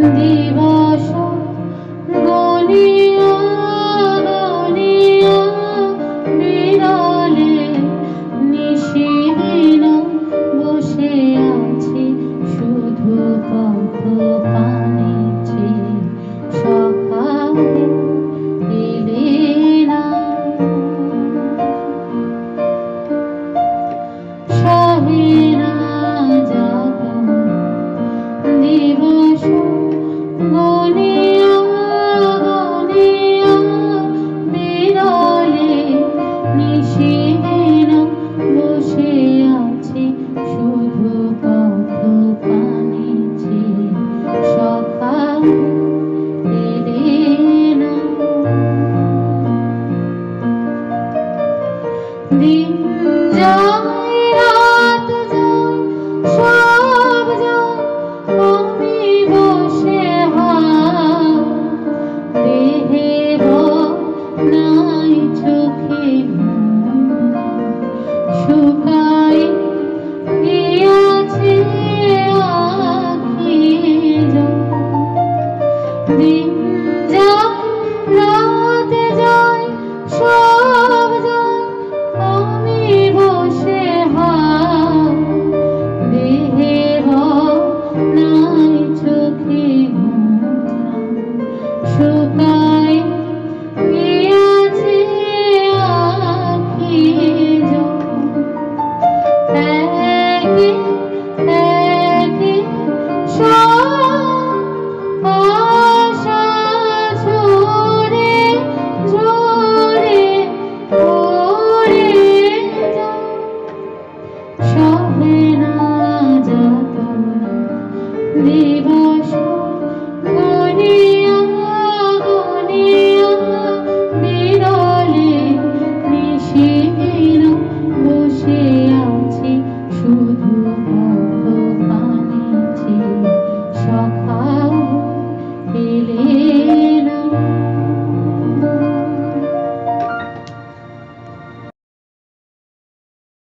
দিবস গনিয়া গনিয়া বিরলে নিশিদিন বসে আছি শুধু পথ পানে চেয়ে সকালে এলে না সহে না জাগন দিবস গনিয়া গনিয়া বিরলে নিশিদিন বসে আছি শুধু পথ পানে চেয়ে সকাল এলে না দিন যায় রাত যায় সব যায় আমি বসে দেহে নাই চোখে শুকাই গিয়াছে আখি দিন যায় রাত যায় সব যায় আমি বসে দেহে নাই চোখে শুকাই গিয়াছে আখি একে একে